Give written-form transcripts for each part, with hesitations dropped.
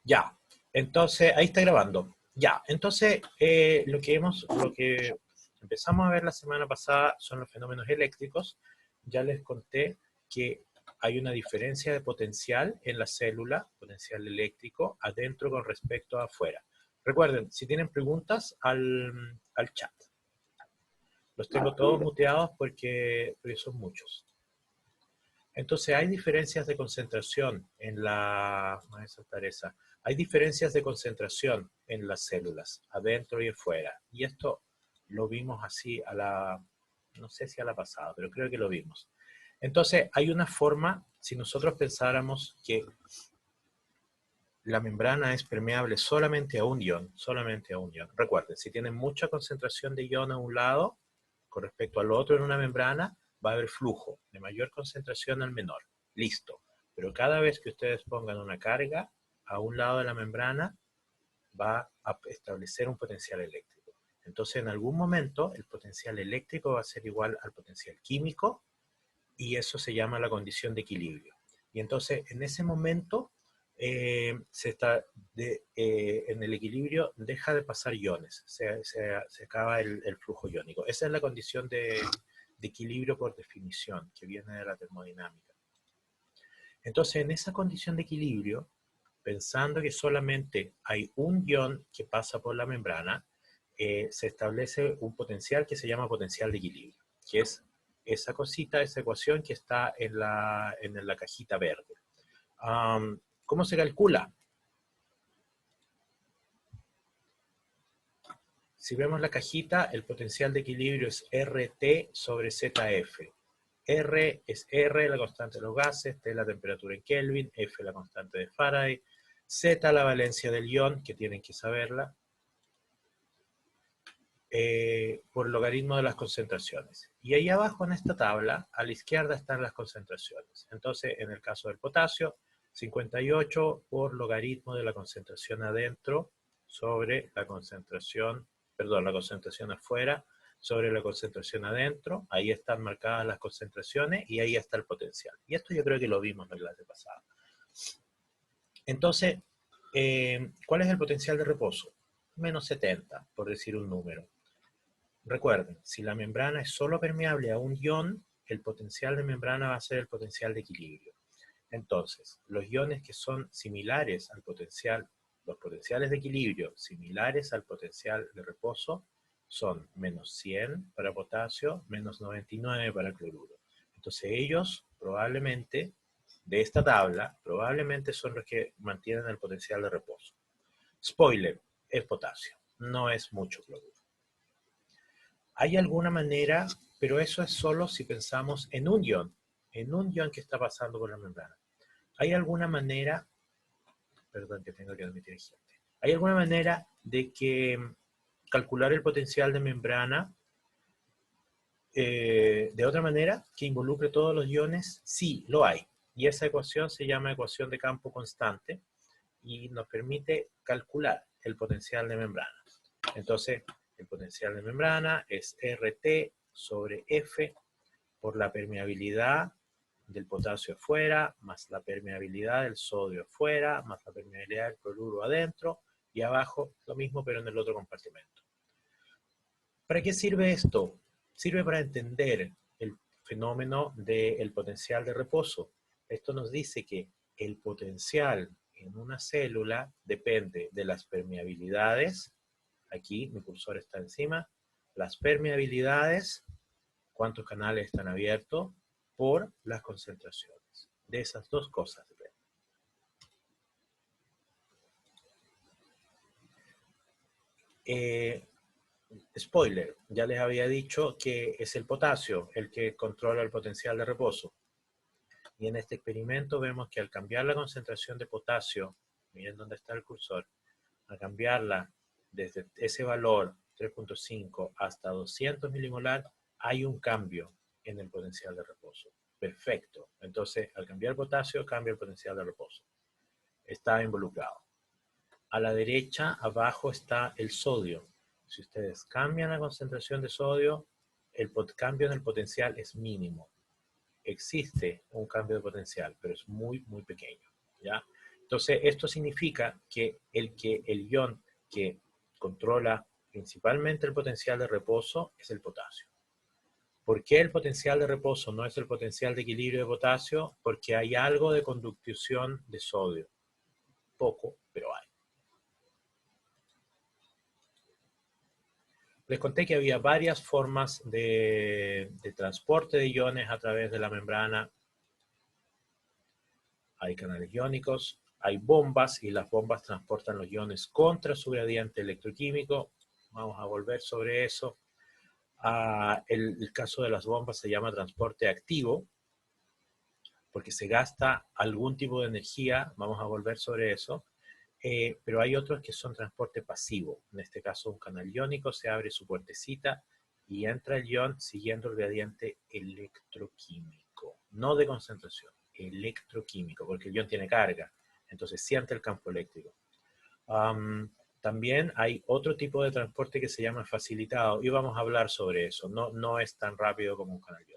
Ya, entonces, ahí está grabando. Ya, entonces, lo que empezamos a ver la semana pasada son los fenómenos eléctricos. Ya les conté que hay una diferencia de potencial en la célula, potencial eléctrico, adentro con respecto a afuera. Recuerden, si tienen preguntas, al chat. Los tengo todos muteados porque son muchos. Entonces hay diferencias de concentración en la... Voy a saltar esa. Hay diferencias de concentración en las células, adentro y afuera. Y esto lo vimos así a la... No sé si a la pasada, pero creo que lo vimos. Entonces hay una forma, si nosotros pensáramos que la membrana es permeable solamente a un ion, solamente a un ion. Recuerden, si tienen mucha concentración de ion a un lado, con respecto al otro en una membrana, va a haber flujo, de mayor concentración al menor. Listo. Pero cada vez que ustedes pongan una carga a un lado de la membrana, va a establecer un potencial eléctrico. Entonces, en algún momento, el potencial eléctrico va a ser igual al potencial químico, y eso se llama la condición de equilibrio. Y entonces, en ese momento, en el equilibrio deja de pasar iones, se acaba el flujo iónico. Esa es la condición de equilibrio por definición, que viene de la termodinámica. Entonces, en esa condición de equilibrio, pensando que solamente hay un ion que pasa por la membrana, se establece un potencial que se llama potencial de equilibrio, que es esa cosita, esa ecuación que está en la cajita verde. ¿Cómo se calcula? Si vemos la cajita, el potencial de equilibrio es RT sobre ZF. R es R, la constante de los gases, T la temperatura en Kelvin, F la constante de Faraday, Z la valencia del ion, que tienen que saberla, por logaritmo de las concentraciones. Y ahí abajo en esta tabla, a la izquierda están las concentraciones. Entonces, en el caso del potasio, 58 por logaritmo de la concentración adentro sobre la concentración, perdón, la concentración afuera sobre la concentración adentro. Ahí están marcadas las concentraciones y ahí está el potencial. Y esto yo creo que lo vimos en la clase pasada. Entonces, ¿cuál es el potencial de reposo? Menos 70, por decir un número. Recuerden, si la membrana es solo permeable a un ion, el potencial de membrana va a ser el potencial de equilibrio. Entonces, los iones que son similares al potencial, los potenciales de equilibrio similares al potencial de reposo, son menos 100 para potasio, menos 99 para cloruro. Entonces ellos probablemente, de esta tabla, probablemente son los que mantienen el potencial de reposo. Spoiler, es potasio, no es mucho cloruro. ¿Hay alguna manera, pero eso es solo si pensamos en un ion que está pasando por la membrana? ¿Hay alguna manera, perdón que tengo que admitir gente, ¿hay alguna manera de que calcular el potencial de membrana de otra manera que involucre todos los iones? Sí, lo hay. Y esa ecuación se llama ecuación de campo constante y nos permite calcular el potencial de membrana. Entonces, el potencial de membrana es RT sobre F por la permeabilidad del potasio afuera, más la permeabilidad del sodio afuera, más la permeabilidad del cloruro adentro, y abajo lo mismo pero en el otro compartimento. ¿Para qué sirve esto? Sirve para entender el fenómeno del potencial de reposo. Esto nos dice que el potencial en una célula depende de las permeabilidades. Aquí mi cursor está encima. Las permeabilidades, cuántos canales están abiertos, por las concentraciones. De esas dos cosas depende. Spoiler, ya les había dicho que es el potasio el que controla el potencial de reposo. Y en este experimento vemos que al cambiar la concentración de potasio, miren dónde está el cursor, al cambiarla desde ese valor 3.5 hasta 200 milimolar, hay un cambio en el potencial de reposo. Perfecto. Entonces, al cambiar el potasio, cambia el potencial de reposo. Está involucrado. A la derecha, abajo, está el sodio. Si ustedes cambian la concentración de sodio, el cambio en el potencial es mínimo. Existe un cambio de potencial, pero es muy, muy pequeño, ¿ya? Entonces, esto significa que el ion que controla principalmente el potencial de reposo es el potasio. ¿Por qué el potencial de reposo no es el potencial de equilibrio de potasio? Porque hay algo de conducción de sodio. Poco, pero hay. Les conté que había varias formas de transporte de iones a través de la membrana. Hay canales iónicos, hay bombas, y las bombas transportan los iones contra su gradiente electroquímico. Vamos a volver sobre eso. El caso de las bombas se llama transporte activo, porque se gasta algún tipo de energía. Vamos a volver sobre eso. Pero hay otros que son transporte pasivo. En este caso, un canal iónico, se abre su puertecita y entra el ion siguiendo el gradiente electroquímico. No de concentración, electroquímico, porque el ion tiene carga, entonces siente el campo eléctrico. También hay otro tipo de transporte que se llama facilitado, y vamos a hablar sobre eso. No es tan rápido como un canal iónico.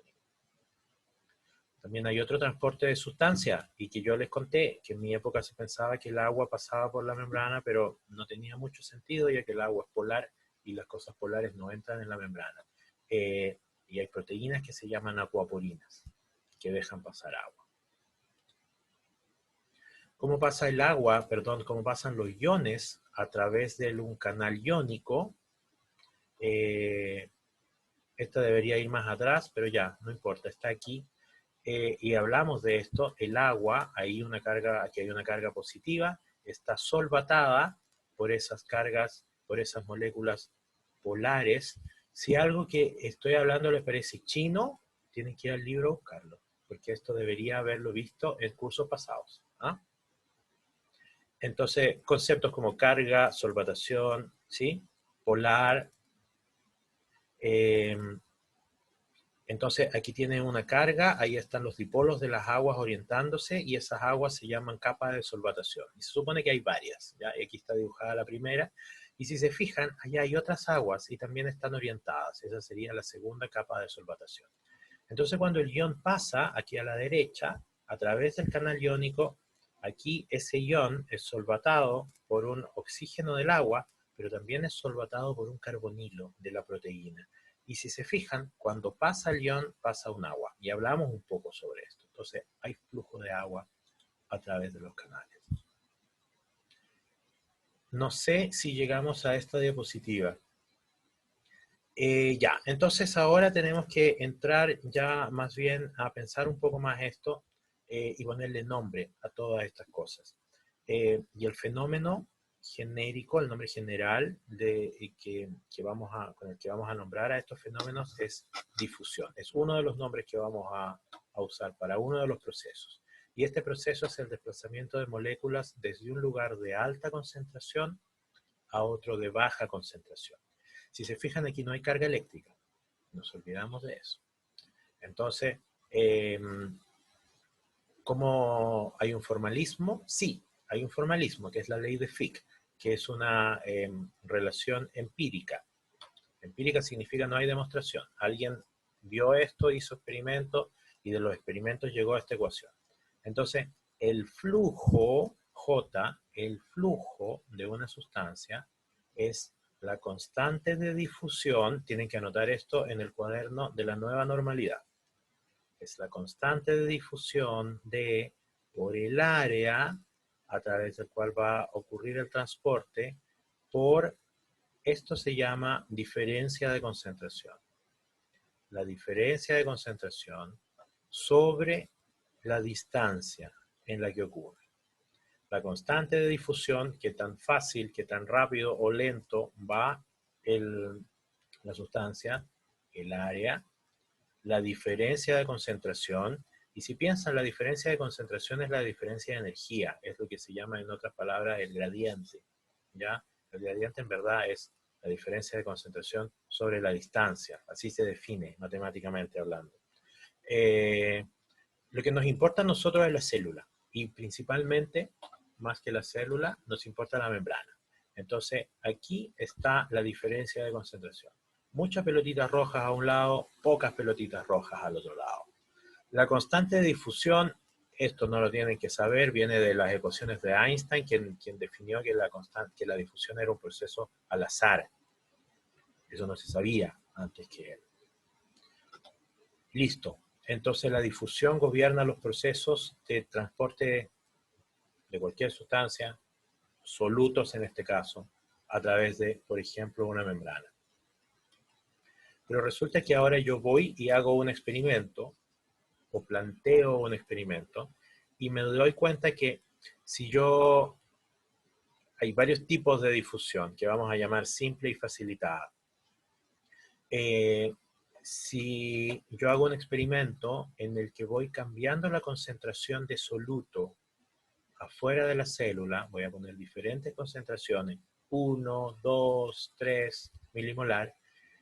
También hay otro transporte de sustancias, y que yo les conté que en mi época se pensaba que el agua pasaba por la membrana, pero no tenía mucho sentido, ya que el agua es polar y las cosas polares no entran en la membrana. Y hay proteínas que se llaman acuaporinas, que dejan pasar agua. ¿Cómo pasa el agua, perdón, cómo pasan los iones a través de un canal iónico? Esta debería ir más atrás, pero ya, no importa, está aquí. Y hablamos de esto. El agua, aquí hay una carga positiva, está solvatada por esas cargas, por esas moléculas polares. Si algo que estoy hablando les parece chino, tienen que ir al libro a buscarlo, porque esto debería haberlo visto en cursos pasados. ¿Ah? Entonces, conceptos como carga, solvatación, ¿sí? Polar. Entonces, aquí tiene una carga, ahí están los dipolos de las aguas orientándose, y esas aguas se llaman capas de solvatación. Y se supone que hay varias, ¿ya? Y aquí está dibujada la primera. Y si se fijan, allá hay otras aguas y también están orientadas. Esa sería la segunda capa de solvatación. Entonces, cuando el ion pasa aquí a la derecha, a través del canal iónico, aquí ese ion es solvatado por un oxígeno del agua, pero también es solvatado por un carbonilo de la proteína. Y si se fijan, cuando pasa el ion, pasa un agua. Y hablamos un poco sobre esto. Entonces, hay flujo de agua a través de los canales. No sé si llegamos a esta diapositiva. Ya, entonces ahora tenemos que entrar ya más bien a pensar un poco más esto, y ponerle nombre a todas estas cosas. Y el fenómeno genérico, el nombre general con el que vamos a nombrar a estos fenómenos es difusión. Es uno de los nombres que vamos a usar para uno de los procesos. Y este proceso es el desplazamiento de moléculas desde un lugar de alta concentración a otro de baja concentración. Si se fijan, aquí no hay carga eléctrica. Nos olvidamos de eso. Entonces, ¿cómo hay un formalismo? Sí, hay un formalismo, que es la ley de Fick, que es una relación empírica. Empírica significa no hay demostración. Alguien vio esto, hizo experimentos, y de los experimentos llegó a esta ecuación. Entonces, el flujo J, el flujo de una sustancia, es la constante de difusión. Tienen que anotar esto en el cuaderno de la nueva normalidad. Es la constante de difusión por el área a través del cual va a ocurrir el transporte, esto se llama diferencia de concentración. La diferencia de concentración sobre la distancia en la que ocurre. La constante de difusión, que tan fácil, que tan rápido o lento va la sustancia, el área, la diferencia de concentración. Y si piensan, la diferencia de concentración es la diferencia de energía, es lo que se llama, en otras palabras, el gradiente, ¿ya? El gradiente en verdad es la diferencia de concentración sobre la distancia, así se define matemáticamente hablando. Lo que nos importa a nosotros es la célula, y principalmente, más que la célula, nos importa la membrana. Entonces, aquí está la diferencia de concentración. Muchas pelotitas rojas a un lado, pocas pelotitas rojas al otro lado. La constante de difusión Esto no lo tienen que saber, viene de las ecuaciones de Einstein, quien definió que la difusión era un proceso al azar. Eso no se sabía antes que él. Listo. Entonces la difusión gobierna los procesos de transporte de cualquier sustancia, solutos en este caso, a través de, por ejemplo, una membrana. Pero resulta que ahora yo voy y hago un experimento, o planteo un experimento, y me doy cuenta que si yo... Hay varios tipos de difusión que vamos a llamar simple y facilitada. Si yo hago un experimento en el que voy cambiando la concentración de soluto afuera de la célula, voy a poner diferentes concentraciones, 1, 2, 3 milimolar,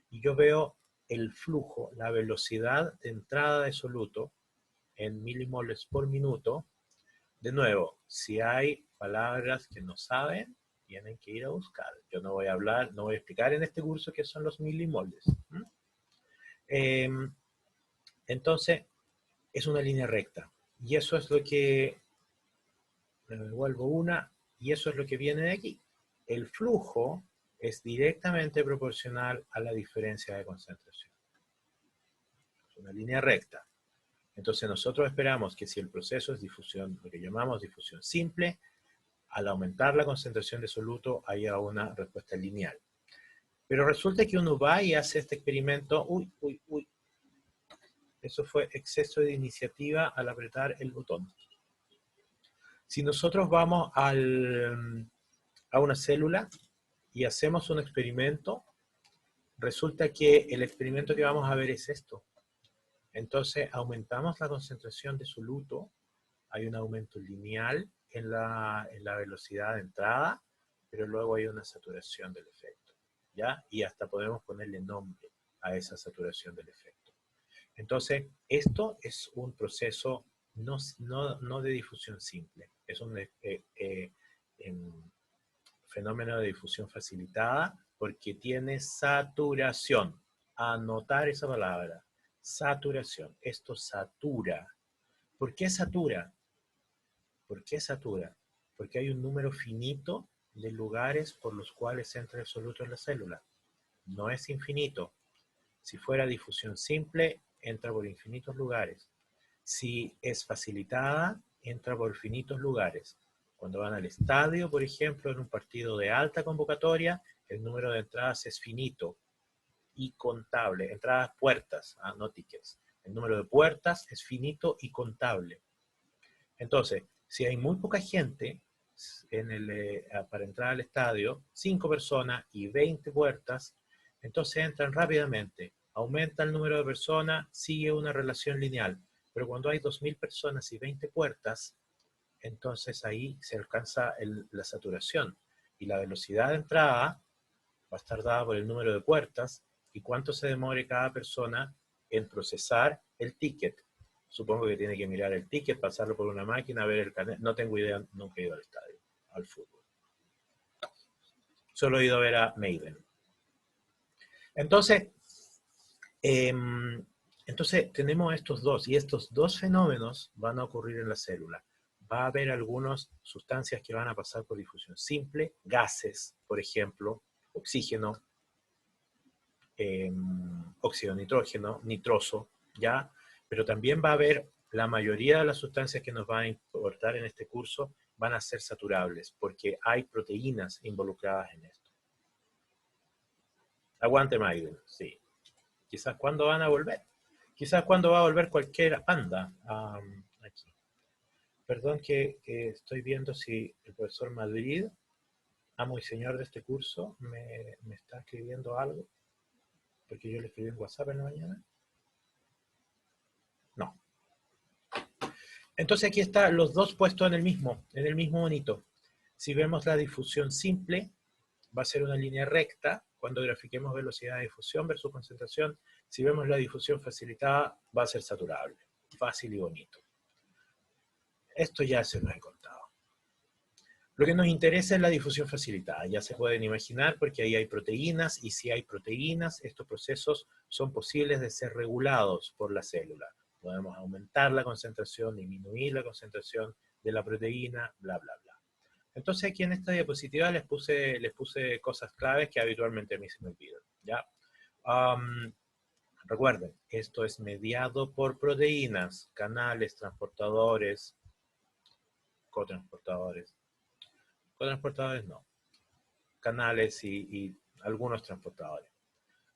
y yo veo el flujo, la velocidad de entrada de soluto en milimoles por minuto. De nuevo, si hay palabras que no saben, tienen que ir a buscar. Yo no voy a hablar, no voy a explicar en este curso qué son los milimoles. Entonces, es una línea recta. Y eso es lo que, me devuelvo una, y eso es lo que viene de aquí. El flujo es directamente proporcional a la diferencia de concentración. Es una línea recta. Entonces nosotros esperamos que si el proceso es difusión, lo que llamamos difusión simple, al aumentar la concentración de soluto haya una respuesta lineal. Pero resulta que uno va y hace este experimento, eso fue exceso de iniciativa al apretar el botón. Si nosotros vamos a una célula y hacemos un experimento, resulta que el experimento que vamos a ver es esto. Entonces aumentamos la concentración de soluto, hay un aumento lineal en la velocidad de entrada, pero luego hay una saturación del efecto, ¿ya? Y hasta podemos ponerle nombre a esa saturación del efecto. Entonces, esto es un proceso no de difusión simple, es un fenómeno de difusión facilitada porque tiene saturación. Anotar esa palabra, saturación. Esto satura. ¿Por qué satura? ¿Por qué satura? Porque hay un número finito de lugares por los cuales entra el soluto en la célula. No es infinito. Si fuera difusión simple, entra por infinitos lugares. Si es facilitada, entra por infinitos lugares. Cuando van al estadio, por ejemplo, en un partido de alta convocatoria, el número de entradas es finito y contable. Entradas, puertas, no tickets. El número de puertas es finito y contable. Entonces, si hay muy poca gente para entrar al estadio, 5 personas y 20 puertas, entonces entran rápidamente. Aumenta el número de personas, sigue una relación lineal. Pero cuando hay 2.000 personas y 20 puertas, entonces ahí se alcanza la saturación. Y la velocidad de entrada va a estar dada por el número de puertas y cuánto se demore cada persona en procesar el ticket. Supongo que tiene que mirar el ticket, pasarlo por una máquina, ver el carnet. No tengo idea, nunca he ido al estadio, al fútbol. Solo he ido a ver a Maiden. Entonces, tenemos estos dos, y estos dos fenómenos van a ocurrir en la célula. Va a haber algunas sustancias que van a pasar por difusión simple, gases, por ejemplo, oxígeno, óxido de nitrógeno, nitroso, ¿ya? Pero también va a haber, la mayoría de las sustancias que nos van a importar en este curso van a ser saturables, porque hay proteínas involucradas en esto. Aguante Maiden, sí. Quizás cuándo van a volver. Quizás cuándo va a volver cualquier anda aquí. Perdón que estoy viendo si el profesor Madrid, amo y señor de este curso, me está escribiendo algo, porque yo le escribí en WhatsApp en la mañana. No. Entonces aquí están los dos puestos en el mismo monito. Si vemos la difusión simple, va a ser una línea recta cuando grafiquemos velocidad de difusión versus concentración. Si vemos la difusión facilitada, va a ser saturable. Fácil y bonito. Esto ya se lo he contado. Lo que nos interesa es la difusión facilitada. Ya se pueden imaginar porque ahí hay proteínas, y si hay proteínas, estos procesos son posibles de ser regulados por la célula. Podemos aumentar la concentración, disminuir la concentración de la proteína, bla, bla, bla. Entonces aquí en esta diapositiva les puse cosas claves que habitualmente a mí se me olvidan, ¿ya? Recuerden, esto es mediado por proteínas, canales, transportadores, cotransportadores. Cotransportadores no. Canales y algunos transportadores.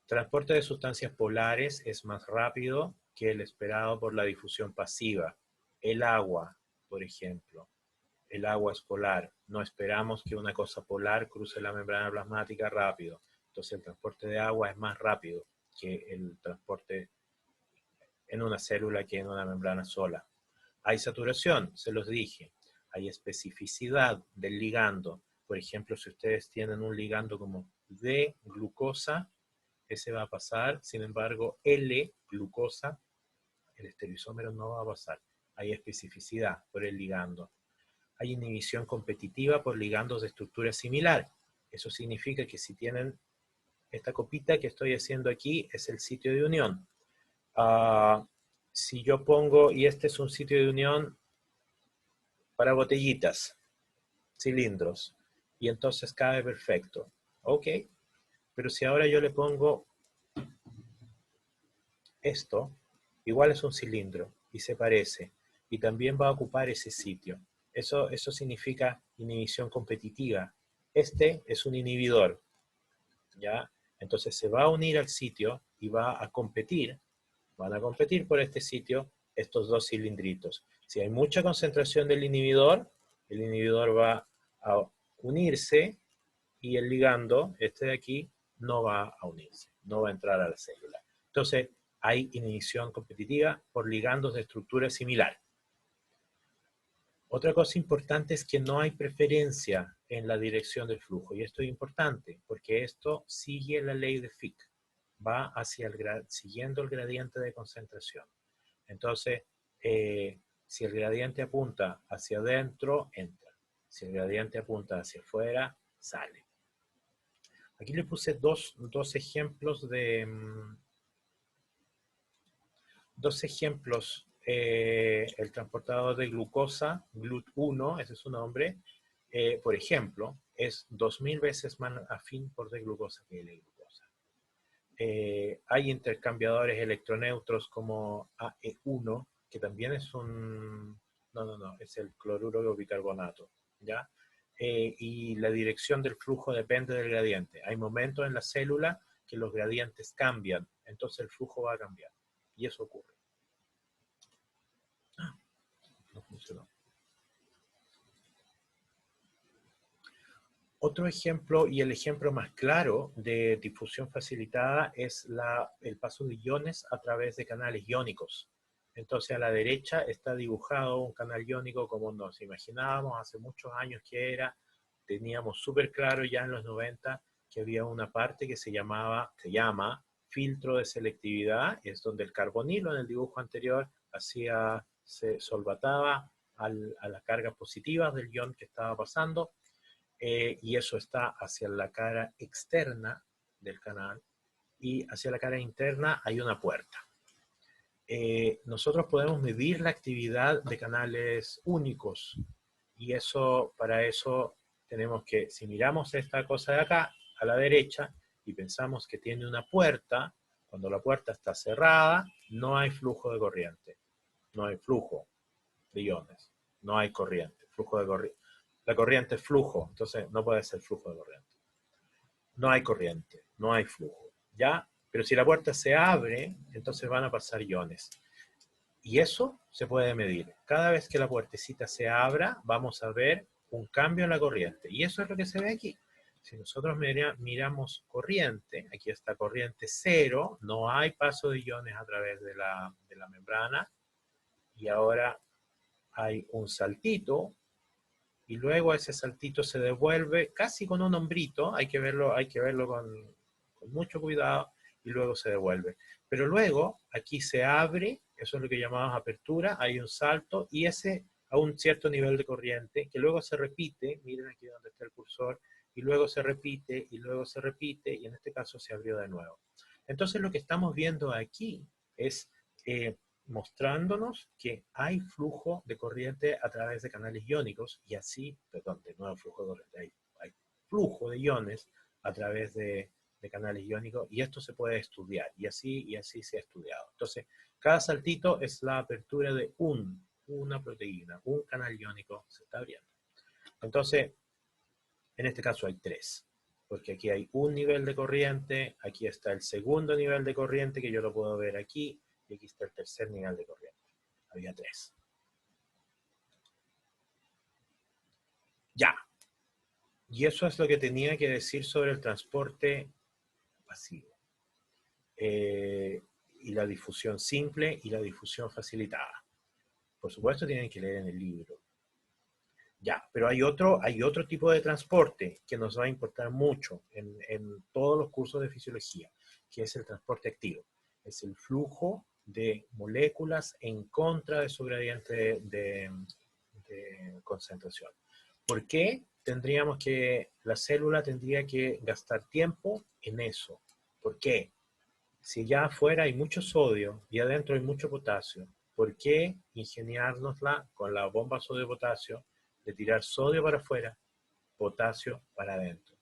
Transporte de sustancias polares es más rápido que el esperado por la difusión pasiva. El agua, por ejemplo. El agua es polar. No esperamos que una cosa polar cruce la membrana plasmática rápido. Entonces el transporte de agua es más rápido que el transporte en una célula que en una membrana sola. Hay saturación, se los dije. Hay especificidad del ligando. Por ejemplo, si ustedes tienen un ligando como D-glucosa, ese va a pasar. Sin embargo, L-glucosa, el estereoisómero no va a pasar. Hay especificidad por el ligando. Hay inhibición competitiva por ligandos de estructura similar. Eso significa que si tienen esta copita que estoy haciendo aquí, es el sitio de unión. Si yo pongo, y este es un sitio de unión para botellitas, cilindros, y entonces cabe perfecto. Ok, pero si ahora yo le pongo esto, igual es un cilindro, y se parece, y también va a ocupar ese sitio. Eso significa inhibición competitiva. Este es un inhibidor, ¿ya? Entonces se va a unir al sitio y va a competir, van a competir por este sitio estos dos cilindritos. Si hay mucha concentración del inhibidor, el inhibidor va a unirse y el ligando, este de aquí, no va a unirse, no va a entrar a la célula. Entonces, hay inhibición competitiva por ligandos de estructura similar. Otra cosa importante es que no hay preferencia en la dirección del flujo, y esto es importante, porque esto sigue la ley de Fick, va hacia siguiendo el gradiente de concentración. Entonces, si el gradiente apunta hacia adentro, entra. Si el gradiente apunta hacia afuera, sale. Aquí le puse dos ejemplos de... Dos ejemplos. El transportador de glucosa, GLUT1, ese es su nombre, por ejemplo, es 2000 veces más afín por D-glucosa que L-glucosa. Hay intercambiadores electroneutros como AE1, que también es un... No, es el cloruro de bicarbonato, ¿ya? Y la dirección del flujo depende del gradiente. Hay momentos en la célula que los gradientes cambian, entonces el flujo va a cambiar. Y eso ocurre. No funcionó. Otro ejemplo, y el ejemplo más claro de difusión facilitada, es el paso de iones a través de canales iónicos. Entonces a la derecha está dibujado un canal iónico como nos imaginábamos hace muchos años que era. Teníamos súper claro ya en los 90 que había una parte que se llama filtro de selectividad, es donde el carbonilo en el dibujo anterior se solvataba a las cargas positivas del ion que estaba pasando, y eso está hacia la cara externa del canal, y hacia la cara interna hay una puerta. Nosotros podemos medir la actividad de canales únicos, y para eso tenemos que, si miramos esta cosa de acá, a la derecha, y pensamos que tiene una puerta, cuando la puerta está cerrada, no hay flujo de corriente, no hay flujo de iones, no hay corriente, flujo de corriente. La corriente es flujo, entonces no puede ser flujo de corriente. No hay corriente, no hay flujo, ¿ya? Pero si la puerta se abre, entonces van a pasar iones. Y eso se puede medir. Cada vez que la puertecita se abra, vamos a ver un cambio en la corriente. Y eso es lo que se ve aquí. Si nosotros miramos corriente, aquí está corriente cero, no hay paso de iones a través de la membrana, y ahora hay un saltito, y luego ese saltito se devuelve casi con un hombrito, hay que verlo con mucho cuidado, y luego se devuelve. Pero luego aquí se abre, eso es lo que llamamos apertura, hay un salto, y ese a un cierto nivel de corriente, que luego se repite, miren aquí donde está el cursor, y luego se repite, y luego se repite, y en este caso se abrió de nuevo. Entonces lo que estamos viendo aquí es mostrándonos que hay flujo de corriente a través de canales iónicos y así, perdón, de nuevo flujo de corriente, hay flujo de iones a través de canales iónicos y esto se puede estudiar y así se ha estudiado. Entonces, cada saltito es la apertura de una proteína, un canal iónico se está abriendo. Entonces, en este caso hay tres, porque aquí hay un nivel de corriente, aquí está el segundo nivel de corriente que yo lo puedo ver aquí, y aquí está el tercer nivel de corriente. Había tres. Ya. Y eso es lo que tenía que decir sobre el transporte pasivo. Y la difusión simple y la difusión facilitada. Por supuesto tienen que leer en el libro. Ya, pero hay otro tipo de transporte que nos va a importar mucho en todos los cursos de fisiología, que es el transporte activo. Es el flujo de moléculas en contra de su gradiente de concentración. ¿Por qué la célula tendría que gastar tiempo en eso? ¿Por qué? Si ya afuera hay mucho sodio y adentro hay mucho potasio, ¿por qué ingeniárnosla con la bomba sodio-potasio de tirar sodio para afuera, potasio para adentro?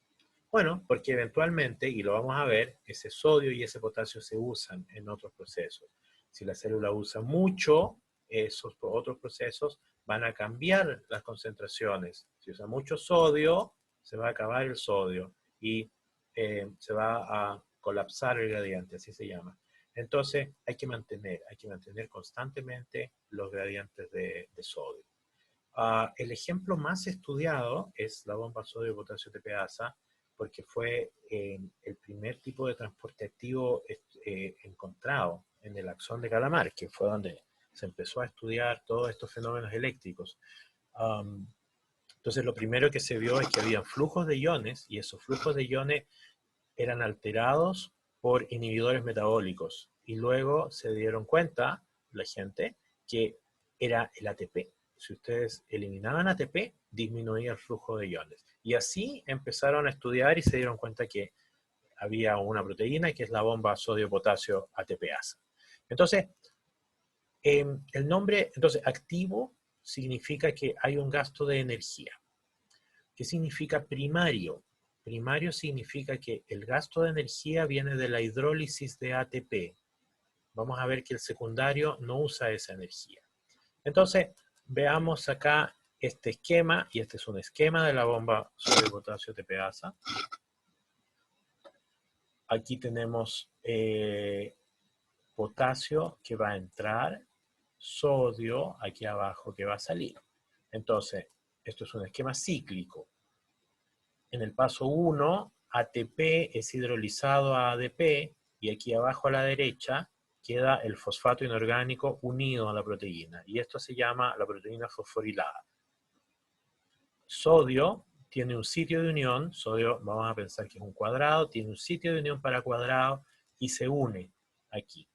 Bueno, porque eventualmente, y lo vamos a ver, ese sodio y ese potasio se usan en otros procesos. Si la célula usa mucho, esos otros procesos van a cambiar las concentraciones. Si usa mucho sodio, se va a acabar el sodio y se va a colapsar el gradiente, así se llama. Entonces hay que mantener constantemente los gradientes de sodio. El ejemplo más estudiado es la bomba sodio-potasio TPasa, porque fue el primer tipo de transporte activo encontrado en el axón de Calamar, que fue donde se empezó a estudiar todos estos fenómenos eléctricos. Entonces lo primero que se vio es que había flujos de iones y esos flujos de iones eran alterados por inhibidores metabólicos. Y luego se dieron cuenta, la gente, que era el ATP. Si ustedes eliminaban ATP, disminuía el flujo de iones. Y así empezaron a estudiar y se dieron cuenta que había una proteína que es la bomba sodio-potasio ATPasa. Entonces, el nombre, entonces, activo significa que hay un gasto de energía. ¿Qué significa primario? Primario significa que el gasto de energía viene de la hidrólisis de ATP. Vamos a ver que el secundario no usa esa energía. Entonces, veamos acá este esquema, y este es un esquema de la bomba sodio-potasio TPasa. Aquí tenemos potasio que va a entrar, sodio aquí abajo que va a salir. Entonces, esto es un esquema cíclico. En el paso 1, ATP es hidrolizado a ADP y aquí abajo a la derecha queda el fosfato inorgánico unido a la proteína. Y esto se llama la proteína fosforilada. Sodio tiene un sitio de unión, sodio vamos a pensar que es un cuadrado, tiene un sitio de unión para cuadrado y se une aquí.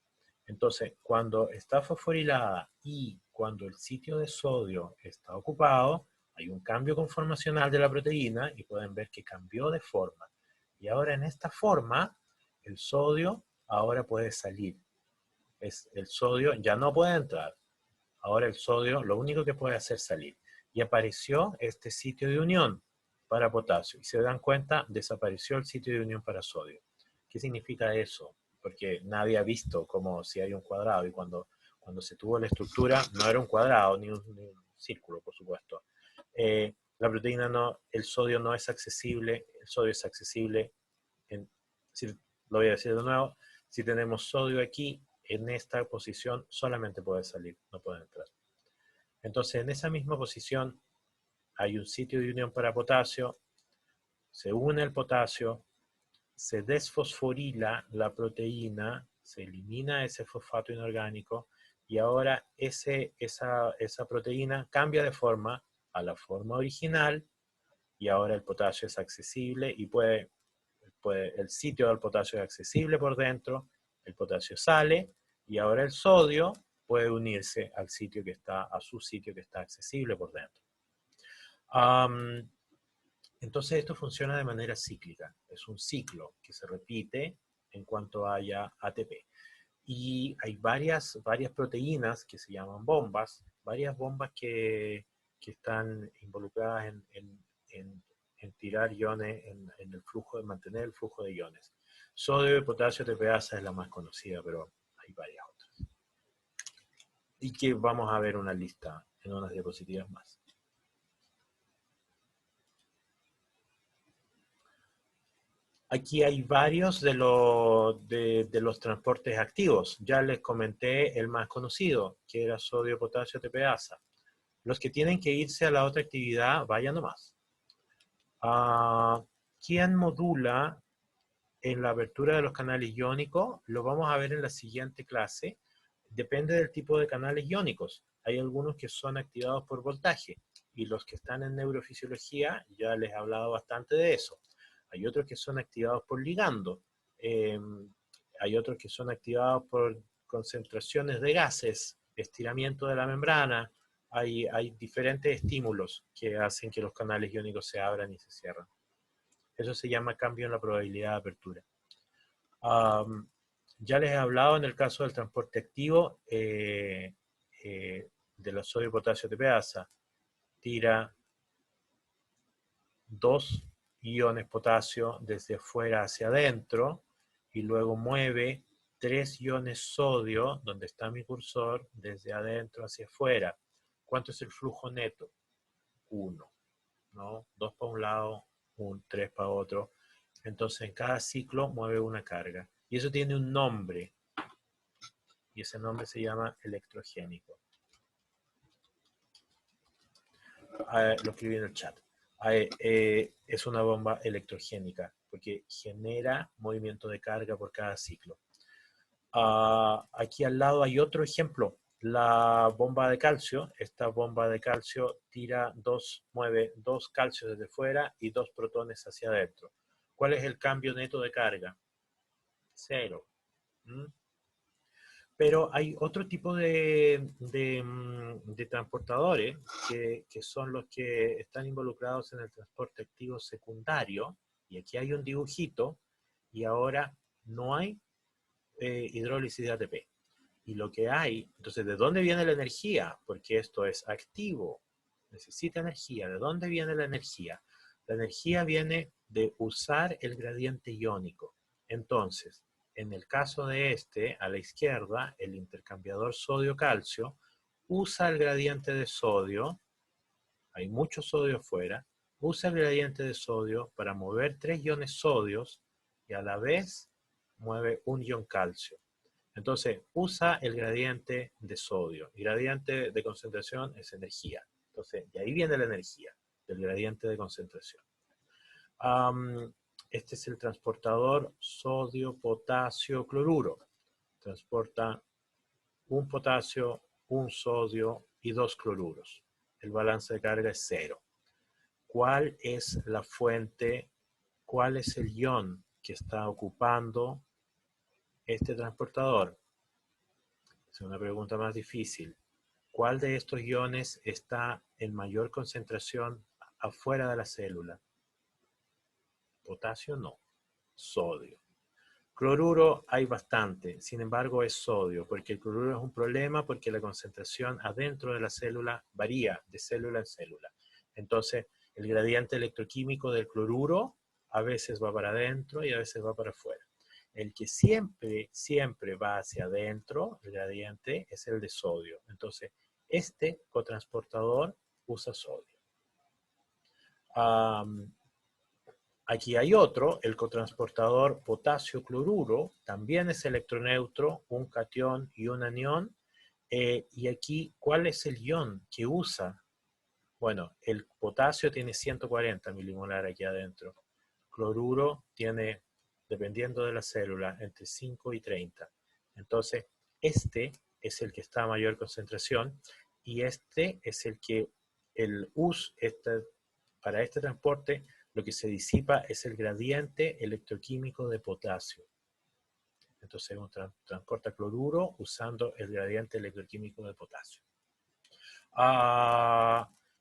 Entonces, cuando está fosforilada y cuando el sitio de sodio está ocupado, hay un cambio conformacional de la proteína y pueden ver que cambió de forma. Y ahora en esta forma, el sodio ahora puede salir. El sodio ya no puede entrar. Ahora el sodio lo único que puede hacer es salir. Y apareció este sitio de unión para potasio. Y se dan cuenta, desapareció el sitio de unión para sodio. ¿Qué significa eso? Porque nadie ha visto como si hay un cuadrado y cuando se tuvo la estructura no era un cuadrado ni un círculo, por supuesto. La proteína no, el sodio no es accesible, el sodio es accesible, lo voy a decir de nuevo, si tenemos sodio aquí, en esta posición solamente puede salir, no puede entrar. Entonces en esa misma posición hay un sitio de unión para potasio, se une el potasio, se desfosforila la proteína, se elimina ese fosfato inorgánico y ahora esa proteína cambia de forma a la forma original y ahora el potasio es accesible y el sitio del potasio es accesible por dentro, el potasio sale y ahora el sodio puede unirse a su sitio que está accesible por dentro. Entonces esto funciona de manera cíclica, es un ciclo que se repite en cuanto haya ATP. Y hay varias proteínas que se llaman bombas, varias bombas que están involucradas en tirar iones, en el flujo, en mantener el flujo de iones. Sodio y potasio TPasa es la más conocida, pero hay varias otras. Y que vamos a ver una lista en unas diapositivas más. Aquí hay varios de los transportes activos. Ya les comenté el más conocido, que era sodio, potasio, TPasa. Los que tienen que irse a la otra actividad, vayan nomás. ¿Quién modula en la apertura de los canales iónicos? Lo vamos a ver en la siguiente clase. Depende del tipo de canales iónicos. Hay algunos que son activados por voltaje y los que están en neurofisiología, ya les he hablado bastante de eso. Hay otros que son activados por ligando. Eh, Hay otros que son activados por concentraciones de gases, estiramiento de la membrana. Hay diferentes estímulos que hacen que los canales iónicos se abran y se cierran. Eso se llama cambio en la probabilidad de apertura. Um, ya les he hablado en el caso del transporte activo de la sodio potasio TPasa. Tira 2 iones potasio desde afuera hacia adentro y luego mueve 3 iones sodio, donde está mi cursor, desde adentro hacia afuera. ¿Cuánto es el flujo neto? 1, ¿no? 2 para un lado, 3 para otro. Entonces en cada ciclo mueve una carga. Y eso tiene un nombre. Y ese nombre se llama electrogénico. Lo escribí en el chat. Es una bomba electrogénica porque genera movimiento de carga por cada ciclo. Aquí al lado hay otro ejemplo, la bomba de calcio. Esta bomba de calcio mueve 2 calcios desde fuera y 2 protones hacia adentro. ¿Cuál es el cambio neto de carga? 0. ¿Mm? Pero hay otro tipo de transportadores que son los que están involucrados en el transporte activo secundario. Y aquí hay un dibujito y ahora no hay hidrólisis de ATP. Y lo que hay, entonces, ¿de dónde viene la energía? Porque esto es activo, necesita energía. ¿De dónde viene la energía? La energía viene de usar el gradiente iónico. Entonces, en el caso de este, a la izquierda, el intercambiador sodio-calcio usa el gradiente de sodio, hay mucho sodio afuera, usa el gradiente de sodio para mover 3 iones sodios y a la vez mueve un ion calcio. Entonces, usa el gradiente de sodio. El gradiente de concentración es energía. Entonces, de ahí viene la energía, del gradiente de concentración. Este es el transportador sodio, potasio, cloruro. Transporta un potasio, un sodio y 2 cloruros. El balance de carga es 0. ¿Cuál es la fuente? ¿Cuál es el ion que está ocupando este transportador? Es una pregunta más difícil. ¿Cuál de estos iones está en mayor concentración afuera de la célula? Potasio no, sodio. Cloruro hay bastante, sin embargo es sodio, porque el cloruro es un problema porque la concentración adentro de la célula varía de célula en célula. Entonces, el gradiente electroquímico del cloruro a veces va para adentro y a veces va para afuera. El que siempre va hacia adentro, el gradiente, es el de sodio. Entonces, este cotransportador usa sodio. Aquí hay otro, el cotransportador potasio-cloruro, también es electroneutro, un catión y un anión. Y aquí, ¿cuál es el ion que usa? Bueno, el potasio tiene 140 milimolar aquí adentro. Cloruro tiene, dependiendo de la célula, entre 5 y 30. Entonces, este es el que está a mayor concentración y este es el que para este transporte lo que se disipa es el gradiente electroquímico de potasio. Entonces transporta cloruro usando el gradiente electroquímico de potasio.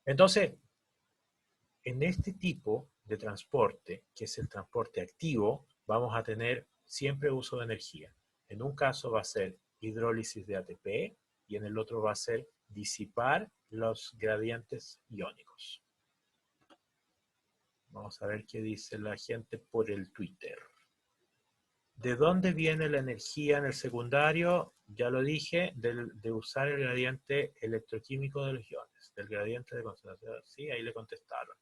Entonces, en este tipo de transporte, que es el transporte activo, vamos a tener siempre uso de energía. En un caso va a ser hidrólisis de ATP y en el otro va a ser disipar los gradientes iónicos. Vamos a ver qué dice la gente por el Twitter. ¿De dónde viene la energía en el secundario? Ya lo dije, de usar el gradiente electroquímico de los iones, del gradiente de concentración. Sí, ahí le contestaron.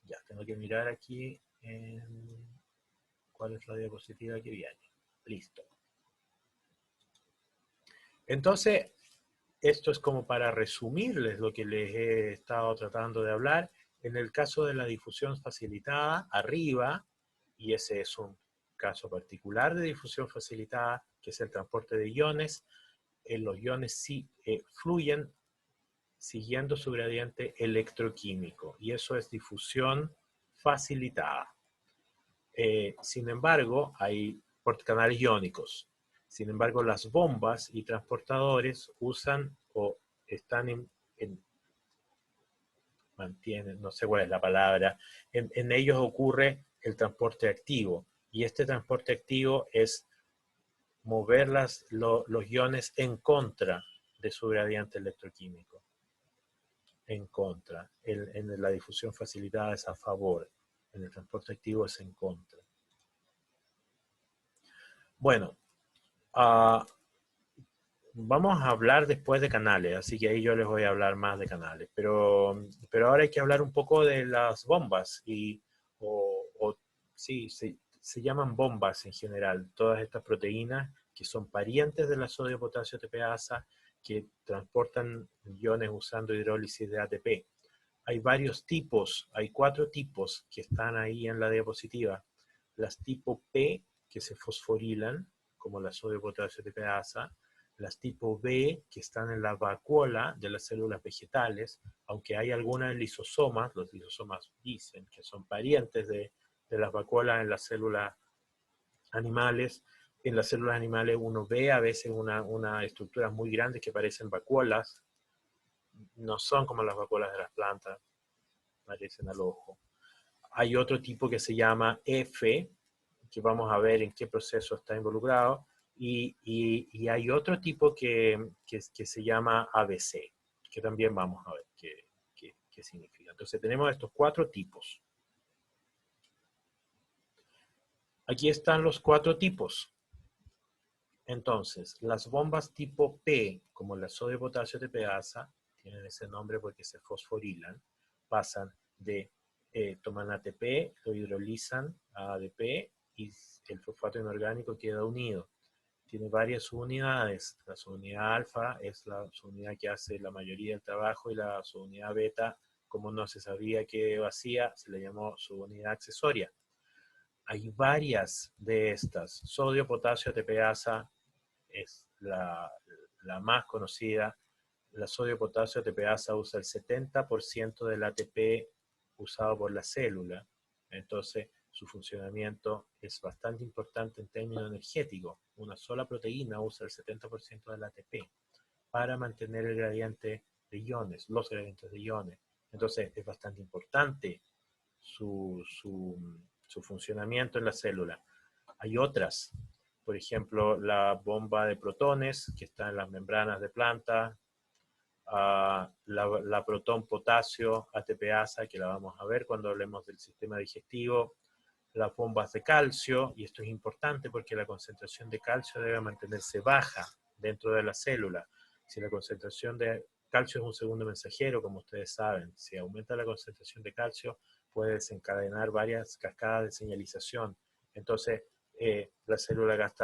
Ya, tengo que mirar aquí cuál es la diapositiva que viene. Listo. Entonces, esto es como para resumirles lo que les he estado tratando de hablar. En el caso de la difusión facilitada, arriba, y ese es un caso particular de difusión facilitada, que es el transporte de iones, los iones sí fluyen siguiendo su gradiente electroquímico, y eso es difusión facilitada. Sin embargo, hay canales iónicos. Sin embargo, las bombas y transportadores usan o están mantienen, no sé cuál es la palabra, en ellos ocurre el transporte activo. Y este transporte activo es mover los iones en contra de su gradiente electroquímico. En contra. En la difusión facilitada es a favor. En el transporte activo es en contra. Bueno, vamos a hablar después de canales, así que ahí yo les voy a hablar más de canales. Pero ahora hay que hablar un poco de las bombas. Sí, se llaman bombas en general, todas estas proteínas que son parientes de la sodio potasio ATPasa, que transportan iones usando hidrólisis de ATP. Hay varios tipos, hay 4 tipos que están ahí en la diapositiva. Las tipo P, que se fosforilan, como la sodio potasio ATPasa. Las tipo B, que están en la vacuola de las células vegetales, aunque hay algunas lisosomas, los lisosomas dicen que son parientes de las vacuolas en las células animales. En las células animales uno ve a veces una estructuras muy grandes que parecen vacuolas, no son como las vacuolas de las plantas, parecen al ojo. Hay otro tipo que se llama F, que vamos a ver en qué proceso está involucrado, y hay otro tipo que se llama ABC, que también vamos a ver qué significa. Entonces tenemos estos 4 tipos. Aquí están los 4 tipos. Entonces, las bombas tipo P, como la sodio potasio ATPasa, tienen ese nombre porque se fosforilan, pasan de, toman ATP, lo hidrolizan a ADP y el fosfato inorgánico queda unido. Tiene varias subunidades. La subunidad alfa es la subunidad que hace la mayoría del trabajo y la subunidad beta, como no se sabía que hacía, se le llamó subunidad accesoria. Hay varias de estas. Sodio, potasio, ATPasa es la más conocida. La sodio, potasio, ATPasa usa el 70% del ATP usado por la célula. Entonces, su funcionamiento es bastante importante en términos energéticos. Una sola proteína usa el 70% del ATP para mantener el gradiente de iones, los gradientes de iones. Entonces, es bastante importante su funcionamiento en la célula. Hay otras, por ejemplo, la bomba de protones, que está en las membranas de planta, la protón-potasio ATPasa, que la vamos a ver cuando hablemos del sistema digestivo, las bombas de calcio, y esto es importante porque la concentración de calcio debe mantenerse baja dentro de la célula. Si la concentración de calcio es un segundo mensajero, como ustedes saben, si aumenta la concentración de calcio, puede desencadenar varias cascadas de señalización. Entonces, la célula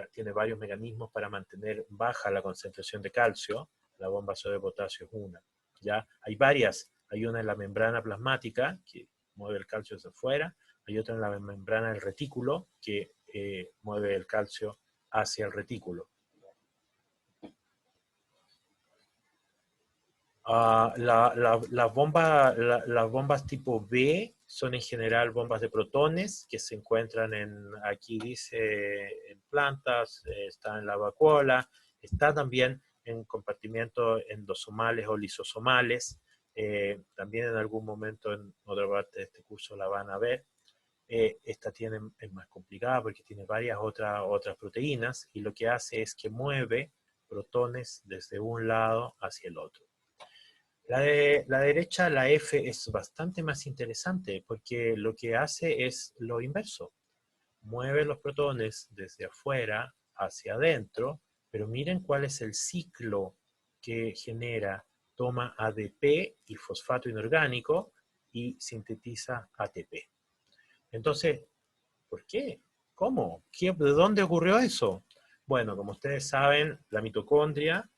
tiene varios mecanismos para mantener baja la concentración de calcio. La bomba sodio potasio es una. ¿Ya? Hay varias. Hay una en la membrana plasmática, que mueve el calcio hacia afuera. Hay otra en la membrana del retículo, que mueve el calcio hacia el retículo. Las bombas tipo B son en general bombas de protones que se encuentran aquí dice, en plantas, está en la vacuola, está también en compartimentos endosomales o lisosomales, también en algún momento en otra parte de este curso la van a ver. Esta es más complicada porque tiene varias otras proteínas y lo que hace es que mueve protones desde un lado hacia el otro. La derecha, la F, es bastante más interesante porque lo que hace es lo inverso. Mueve los protones desde afuera hacia adentro, pero miren cuál es el ciclo que genera. Toma ADP y fosfato inorgánico y sintetiza ATP. Entonces, ¿por qué? ¿Cómo? ¿De dónde ocurrió eso? Bueno, como ustedes saben, la mitocondria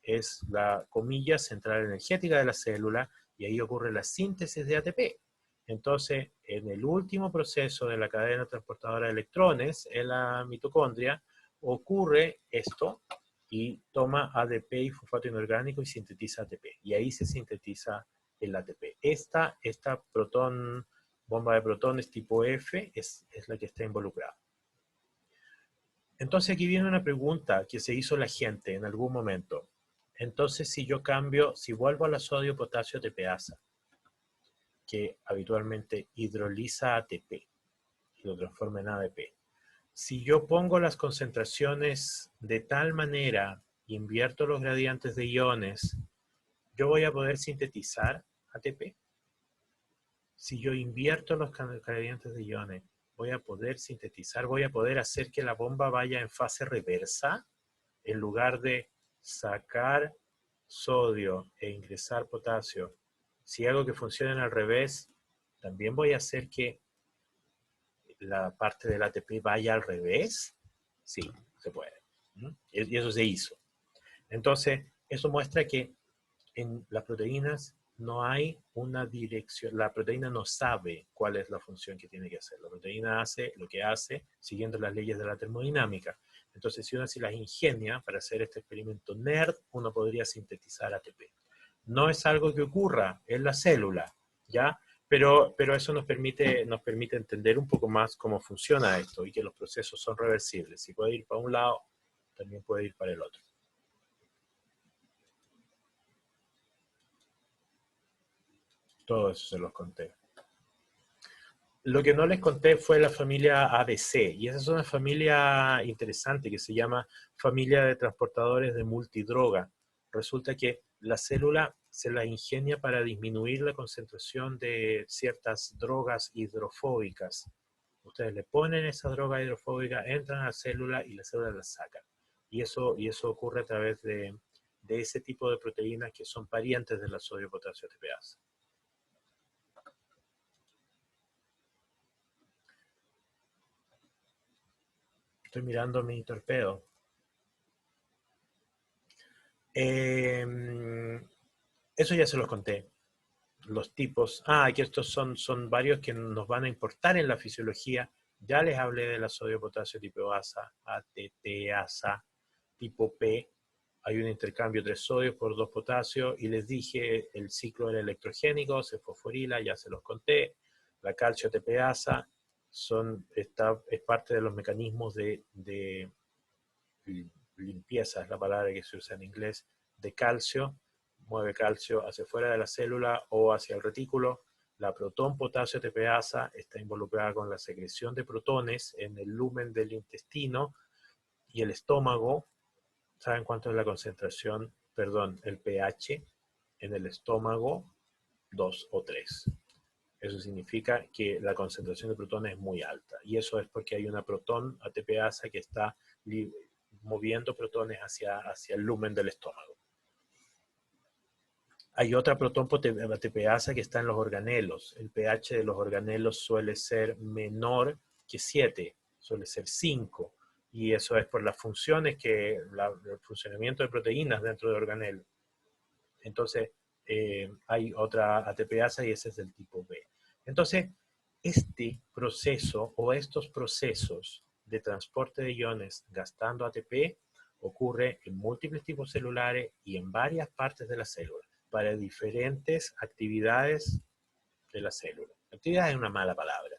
es la comilla central energética de la célula y ahí ocurre la síntesis de ATP. Entonces, en el último proceso de la cadena transportadora de electrones, en la mitocondria, ocurre esto y toma ADP y fosfato inorgánico y sintetiza ATP. Y ahí se sintetiza el ATP. Esta bomba de protones tipo F es la que está involucrada. Entonces aquí viene una pregunta que se hizo la gente en algún momento. Entonces si yo cambio, si vuelvo a la sodio-potasio ATPasa, que habitualmente hidroliza ATP y lo transforma en ADP, si yo pongo las concentraciones de tal manera, invierto los gradientes de iones, yo voy a poder sintetizar ATP. Si yo invierto los gradientes de iones, voy a poder sintetizar, voy a poder hacer que la bomba vaya en fase reversa, en lugar de sacar sodio e ingresar potasio. Si hago que funcione al revés, también voy a hacer que la parte del ATP vaya al revés. Sí, se puede. Y eso se hizo. Entonces, eso muestra que en las proteínas no hay una dirección, la proteína no sabe cuál es la función que tiene que hacer. La proteína hace lo que hace siguiendo las leyes de la termodinámica. Entonces, si uno se las ingenia para hacer este experimento nerd, uno podría sintetizar ATP. No es algo que ocurra en la célula, ¿ya? Pero eso nos permite entender un poco más cómo funciona esto y que los procesos son reversibles. Si puede ir para un lado, también puede ir para el otro. Todo eso se los conté. Lo que no les conté fue la familia ABC, y esa es una familia interesante que se llama familia de transportadores de multidroga. Resulta que la célula se la ingenia para disminuir la concentración de ciertas drogas hidrofóbicas. Ustedes le ponen esa droga hidrofóbica, entran a la célula y la célula la saca. Y eso ocurre a través de ese tipo de proteínas que son parientes de la sodio-potasio ATPasa. Estoy mirando mi torpedo. Eso ya se los conté. Los tipos. Que estos son varios que nos van a importar en la fisiología. Ya les hablé de la sodio-potasio tipo ASA, ATPasa, tipo P. Hay un intercambio 3 sodios por 2 potasios. Y les dije el ciclo del electrogénico, se fosforila, ya se los conté. La calcio ATPasa es parte de los mecanismos de limpieza, es la palabra que se usa en inglés, de calcio, mueve calcio hacia fuera de la célula o hacia el retículo. La protón-potasio ATPasa está involucrada con la secreción de protones en el lumen del intestino y el estómago. ¿Saben cuánto es la concentración? Perdón, el pH en el estómago, 2 o 3. Eso significa que la concentración de protones es muy alta. Y eso es porque hay una protón ATPasa que está moviendo protones hacia el lumen del estómago. Hay otra protón ATPasa que está en los organelos. El pH de los organelos suele ser menor que 7, suele ser 5. Y eso es por las funciones el funcionamiento de proteínas dentro del organelo. Entonces, hay otra ATPasa y ese es del tipo B. Entonces, este proceso o estos procesos de transporte de iones gastando ATP ocurre en múltiples tipos celulares y en varias partes de la célula para diferentes actividades de la célula. Actividad es una mala palabra.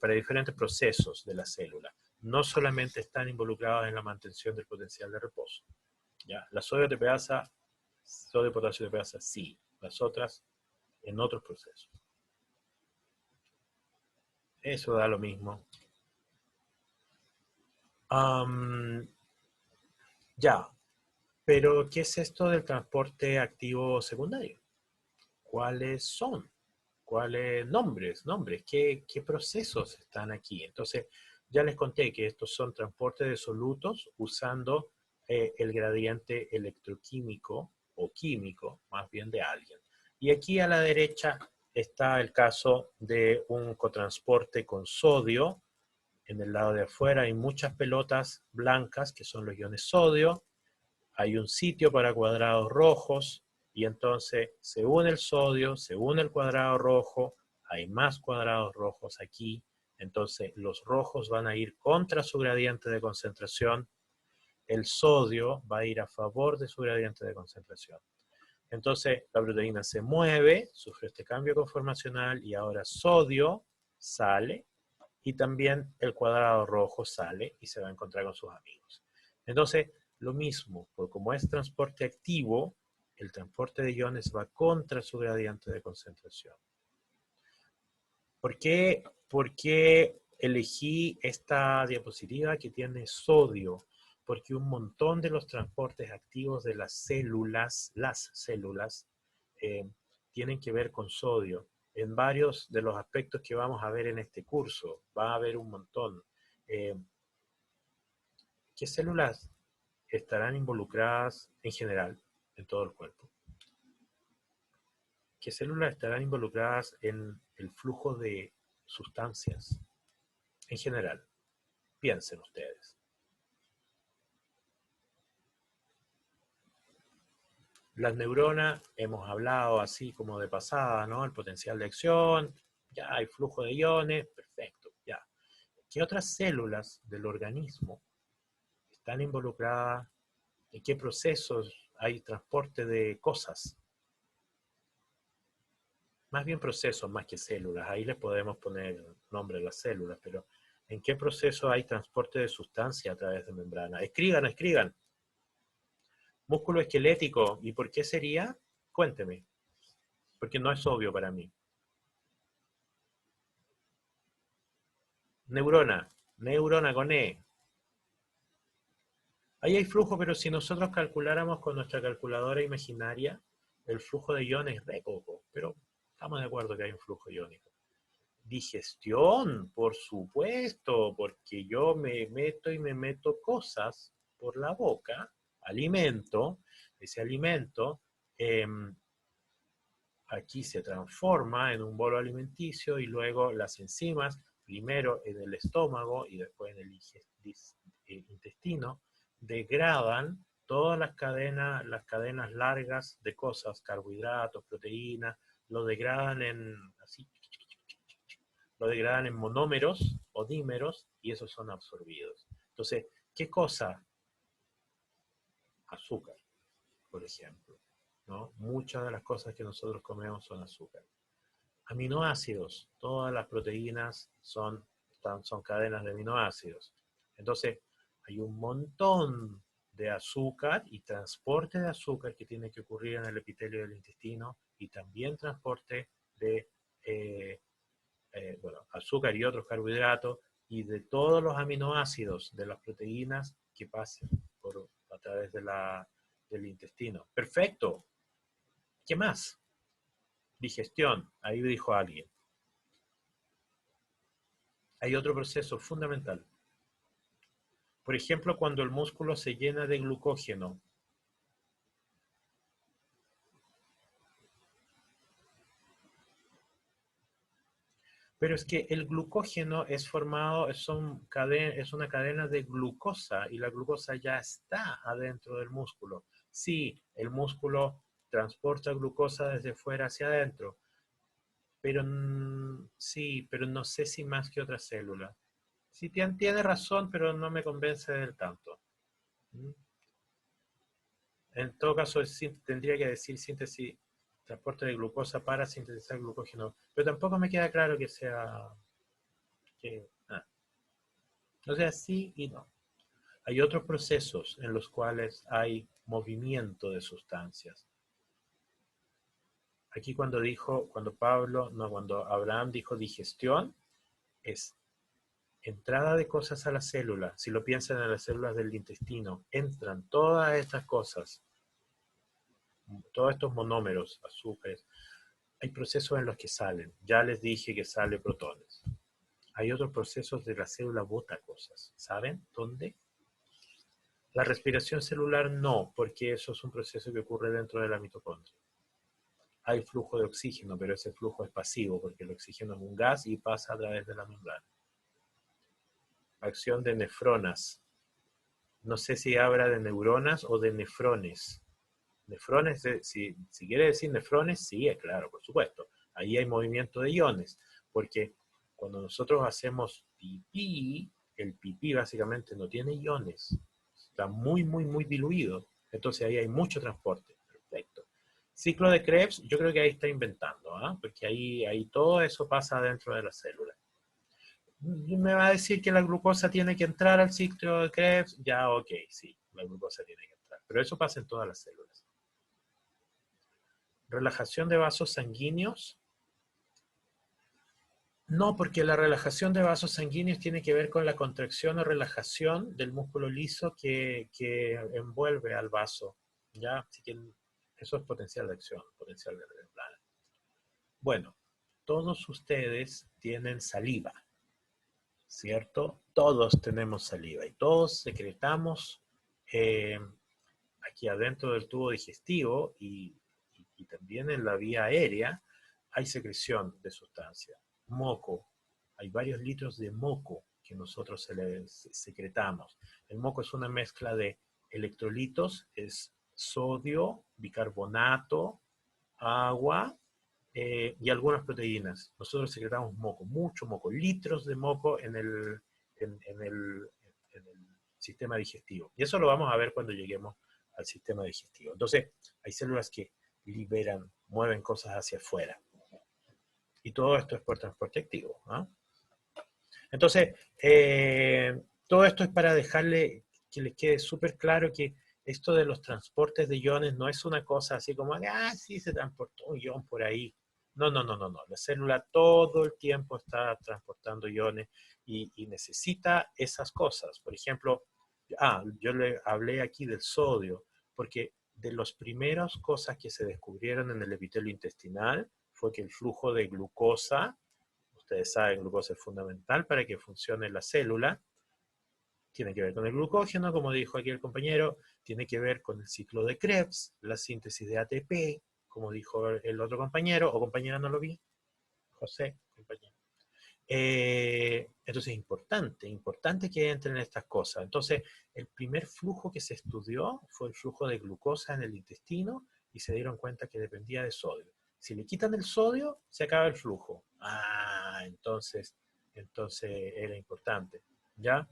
Para diferentes procesos de la célula. No solamente están involucrados en la mantención del potencial de reposo. ¿Ya? La sodio-ATPasa, sodio-potasio ATPasa, sí. Las otras en otros procesos. Eso da lo mismo. Am, ya, pero ¿qué es esto del transporte activo secundario? ¿Cuáles son? ¿Cuáles nombres? ¿Qué procesos están aquí? Entonces, ya les conté que estos son transportes de solutos usando el gradiente electroquímico o químico, más bien de alguien. Y aquí a la derecha está el caso de un cotransporte con sodio. En el lado de afuera hay muchas pelotas blancas que son los iones sodio, hay un sitio para cuadrados rojos y entonces se une el sodio, se une el cuadrado rojo, hay más cuadrados rojos aquí, entonces los rojos van a ir contra su gradiente de concentración, el sodio va a ir a favor de su gradiente de concentración. Entonces la proteína se mueve, sufre este cambio conformacional y ahora sodio sale y también el cuadrado rojo sale y se va a encontrar con sus amigos. Entonces, lo mismo, porque como es transporte activo, el transporte de iones va contra su gradiente de concentración. ¿Por qué elegí esta diapositiva que tiene sodio? Porque un montón de los transportes activos de las células, eh, tienen que ver con sodio. En varios de los aspectos que vamos a ver en este curso, va a haber un montón. Eh, ¿Qué células estarán involucradas en general en todo el cuerpo? ¿Qué células estarán involucradas en el flujo de sustancias en general? Piensen ustedes. Las neuronas, hemos hablado así como de pasada, ¿no? El potencial de acción, ya hay flujo de iones, perfecto, ya. ¿Qué otras células del organismo están involucradas? ¿En qué procesos hay transporte de cosas? Más bien procesos más que células. Ahí les podemos poner nombre a las células, pero ¿en qué proceso hay transporte de sustancia a través de membrana? Escriban, escriban. Músculo esquelético. ¿Y por qué sería? Cuénteme, porque no es obvio para mí. Neurona, neurona con E. Ahí hay flujo, pero si nosotros calculáramos con nuestra calculadora imaginaria, el flujo de iones es re poco, pero estamos de acuerdo que hay un flujo iónico. Digestión, por supuesto, porque yo me meto cosas por la boca, alimento, ese alimento eh, aquí se transforma en un bolo alimenticio y luego las enzimas, primero en el estómago y después en el intestino, degradan todas las cadenas largas de cosas, carbohidratos, proteínas, lo degradan en así, lo degradan en monómeros o dímeros y esos son absorbidos. Entonces, ¿qué cosa? Azúcar, por ejemplo, ¿no? Muchas de las cosas que nosotros comemos son azúcar. Aminoácidos, todas las proteínas son cadenas de aminoácidos. Entonces, hay un montón de azúcar y transporte de azúcar que tiene que ocurrir en el epitelio del intestino y también transporte de eh, bueno, azúcar y otros carbohidratos y de todos los aminoácidos de las proteínas que pasen a través del intestino. Perfecto. ¿Qué más? Digestión, ahí dijo alguien. Hay otro proceso fundamental. Por ejemplo, cuando el músculo se llena de glucógeno, pero es que el glucógeno es formado, es una cadena de glucosa y la glucosa ya está adentro del músculo. Sí, el músculo transporta glucosa desde fuera hacia adentro, pero sí, pero no sé si más que otra célula. Sí, tiene razón, pero no me convence del tanto. ¿Mm? En todo caso, tendría que decir síntesis, transporte de glucosa para sintetizar glucógeno, pero tampoco me queda claro que sea, o sea, sí y no. Hay otros procesos en los cuales hay movimiento de sustancias. Aquí cuando Pablo, no, cuando Abraham dijo digestión, es entrada de cosas a la célula. Si lo piensan en las células del intestino, entran todas estas cosas, todos estos monómeros, azúcares. Hay procesos en los que salen. Ya les dije que sale protones. Hay otros procesos de la célula bota cosas. ¿Saben dónde? La respiración celular no, porque eso es un proceso que ocurre dentro de la mitocondria. Hay flujo de oxígeno, pero ese flujo es pasivo, porque el oxígeno es un gas y pasa a través de la membrana. Acción de nefronas. No sé si habla de neuronas o de nefrones. Nefrones, si quiere decir nefrones, sí, es claro, por supuesto. Ahí hay movimiento de iones, porque cuando nosotros hacemos pipí, el pipí básicamente no tiene iones. Está muy, muy, muy diluido. Entonces ahí hay mucho transporte. Perfecto. Ciclo de Krebs, yo creo que ahí está inventando, ¿eh? Porque ahí todo eso pasa dentro de la célula. Me va a decir que la glucosa tiene que entrar al ciclo de Krebs. Ya, ok, sí, la glucosa tiene que entrar. Pero eso pasa en todas las células. Relajación de vasos sanguíneos. No, porque la relajación de vasos sanguíneos tiene que ver con la contracción o relajación del músculo liso que envuelve al vaso. ¿Ya? Así que eso es potencial de acción, potencial de reemplazo. Bueno, todos ustedes tienen saliva, ¿cierto? Todos tenemos saliva y todos secretamos eh, aquí adentro del tubo digestivo y también en la vía aérea hay secreción de sustancia. Moco, hay varios litros de moco que nosotros secretamos. El moco es una mezcla de electrolitos, es sodio, bicarbonato, agua y algunas proteínas. Nosotros secretamos moco, mucho moco, litros de moco en el sistema digestivo. Y eso lo vamos a ver cuando lleguemos al sistema digestivo. Entonces, hay células que liberan, mueven cosas hacia afuera. Y todo esto es por transporte activo. ¿No? Entonces, todo esto es para dejarle que les quede súper claro que esto de los transportes de iones no es una cosa así como, sí, se transportó un ion por ahí. No, no, no, no, no. La célula todo el tiempo está transportando iones y necesita esas cosas. Por ejemplo, yo le hablé aquí del sodio, porque de las primeras cosas que se descubrieron en el epitelio intestinal fue que el flujo de glucosa, ustedes saben, glucosa es fundamental para que funcione la célula, tiene que ver con el glucógeno, como dijo aquí el compañero, tiene que ver con el ciclo de Krebs, la síntesis de ATP, como dijo el otro compañero, o compañera no lo vi, José, compañero. Entonces es importante que entren estas cosas. Entonces, el primer flujo que se estudió fue el flujo de glucosa en el intestino y se dieron cuenta que dependía de sodio. Si le quitan el sodio, se acaba el flujo. Entonces era importante. ¿Ya?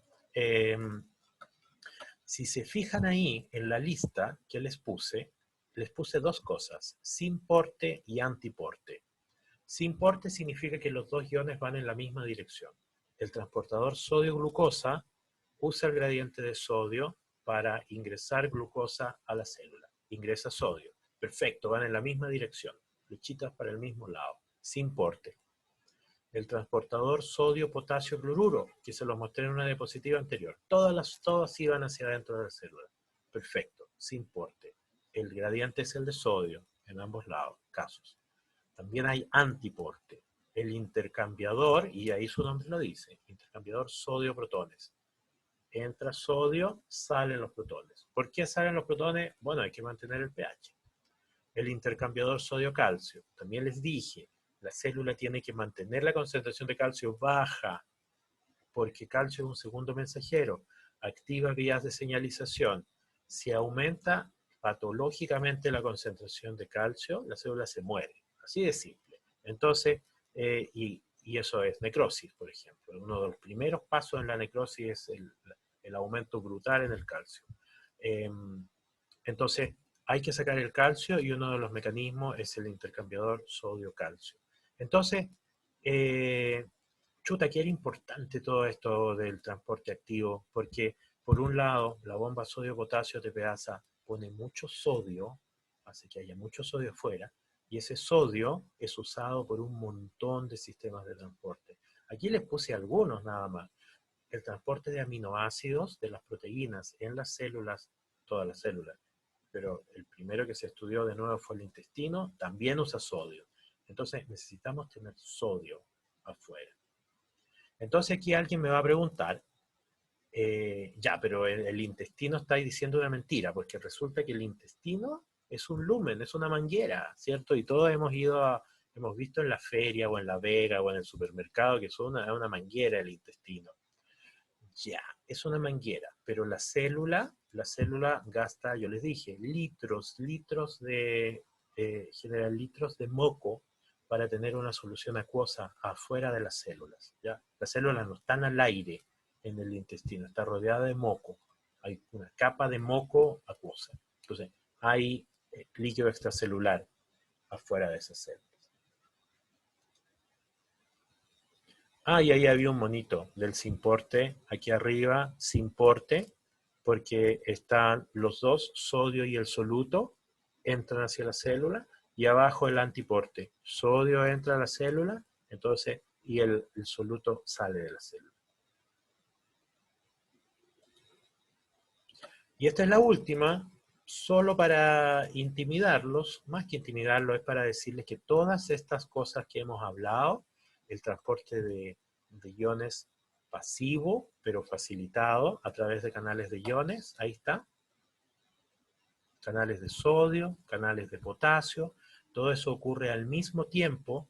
Si se fijan ahí en la lista que les puse dos cosas, sin porte y antiporte. Sin porte significa que los dos iones van en la misma dirección. El transportador sodio-glucosa usa el gradiente de sodio para ingresar glucosa a la célula. Ingresa sodio. Perfecto, van en la misma dirección. Flechitas para el mismo lado. Sin porte. El transportador sodio-potasio cloruro, que se los mostré en una diapositiva anterior. Todas iban hacia adentro de la célula. Perfecto, sin porte. El gradiente es el de sodio en ambos lados, casos. También hay antiporte. El intercambiador, y ahí su nombre lo dice, intercambiador sodio-protones. Entra sodio, salen los protones. ¿Por qué salen los protones? Bueno, hay que mantener el pH. El intercambiador sodio-calcio. También les dije, la célula tiene que mantener la concentración de calcio baja, porque calcio es un segundo mensajero, activa vías de señalización. Si aumenta patológicamente la concentración de calcio, la célula se muere. Así de simple. Entonces, y eso es necrosis, por ejemplo. Uno de los primeros pasos en la necrosis es el aumento brutal en el calcio. Entonces, hay que sacar el calcio y uno de los mecanismos es el intercambiador sodio-calcio. Entonces, chuta, que era importante todo esto del transporte activo, porque por un lado, la bomba sodio-potasio TPasa pone mucho sodio, hace que haya mucho sodio afuera, y ese sodio es usado por un montón de sistemas de transporte. Aquí les puse algunos nada más. El transporte de aminoácidos de las proteínas en las células, todas las células, pero el primero que se estudió de nuevo fue el intestino, también usa sodio. Entonces necesitamos tener sodio afuera. Entonces aquí alguien me va a preguntar, ya, pero el intestino está diciendo una mentira, porque resulta que el intestino es un lumen, es una manguera, ¿cierto? Y todos hemos visto en la feria o en la vega o en el supermercado que es una manguera el intestino. Ya, es una manguera, pero la célula gasta, yo les dije, genera litros de moco para tener una solución acuosa afuera de las células, ¿ya? Las células no están al aire en el intestino, está rodeada de moco. Hay una capa de moco acuosa. Entonces, hay líquido extracelular afuera de esas células. Ah, y ahí había un monito del Simporte, aquí arriba, Simporte, porque están los dos, sodio y el soluto, entran hacia la célula, y abajo el antiporte. Sodio entra a la célula, entonces, y el soluto sale de la célula. Y esta es la última, solo para intimidarlos, más que intimidarlos, es para decirles que todas estas cosas que hemos hablado, el transporte de iones pasivo, pero facilitado a través de canales de iones, ahí está, canales de sodio, canales de potasio, todo eso ocurre al mismo tiempo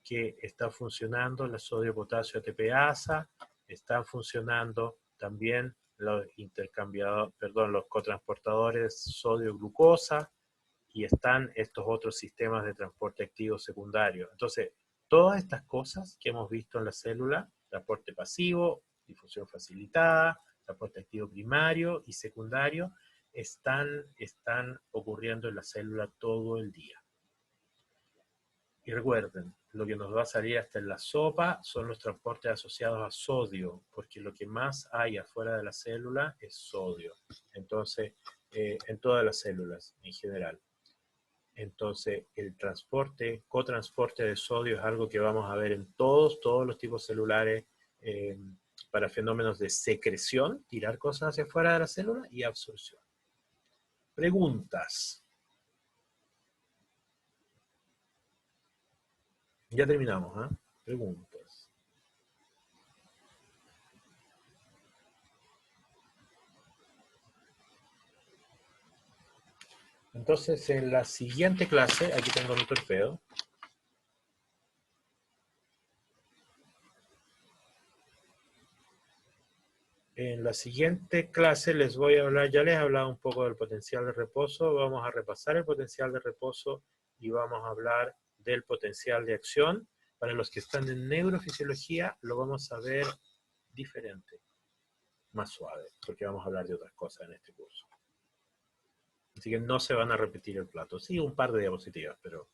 que está funcionando la sodio-potasio ATPasa, están funcionando también los los cotransportadores sodio-glucosa, y están estos otros sistemas de transporte activo secundario. Entonces, todas estas cosas que hemos visto en la célula, transporte pasivo, difusión facilitada, transporte activo primario y secundario, están ocurriendo en la célula todo el día. Y recuerden, lo que nos va a salir hasta en la sopa son los transportes asociados a sodio, porque lo que más hay afuera de la célula es sodio. Entonces, en todas las células en general. Entonces, el cotransporte de sodio es algo que vamos a ver en todos los tipos celulares para fenómenos de secreción, tirar cosas hacia afuera de la célula, y absorción. Preguntas. Ya terminamos, ¿eh? Preguntas. Entonces, en la siguiente clase, aquí tengo mi torpedo. En la siguiente clase les voy a hablar, ya les he hablado un poco del potencial de reposo, vamos a repasar el potencial de reposo y vamos a hablar del potencial de acción. Para los que están en neurofisiología, lo vamos a ver diferente, más suave, porque vamos a hablar de otras cosas en este curso. Así que no se van a repetir el plato. Sí, un par de diapositivas, pero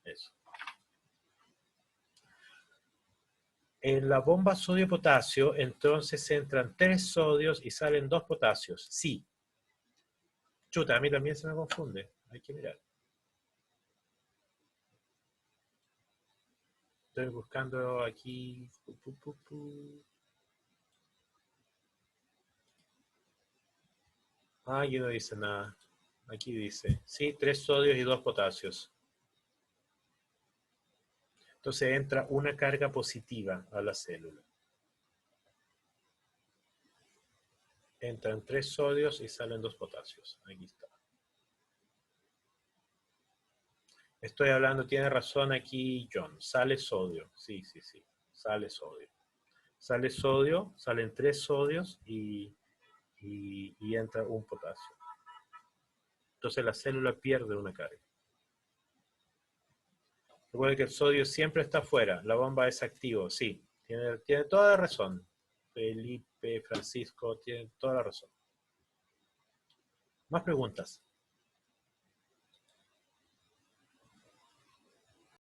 eso. En la bomba sodio-potasio, entonces entran 3 sodios y salen 2 potasios. Sí. Chuta, a mí también se me confunde. Hay que mirar. Estoy buscando aquí. Ah, aquí no dice nada. Aquí dice, sí, 3 sodios y 2 potasios. Entonces entra una carga positiva a la célula. Entran 3 sodios y salen 2 potasios. Aquí está. Estoy hablando, tiene razón aquí John. Sale sodio. Sí, sí, sí. Sale sodio. Sale sodio, salen 3 sodios y entra un potasio. Entonces la célula pierde una carga. Recuerde que el sodio siempre está afuera, la bomba es activo, sí. Tiene toda la razón. Felipe, Francisco, tienen toda la razón. Más preguntas.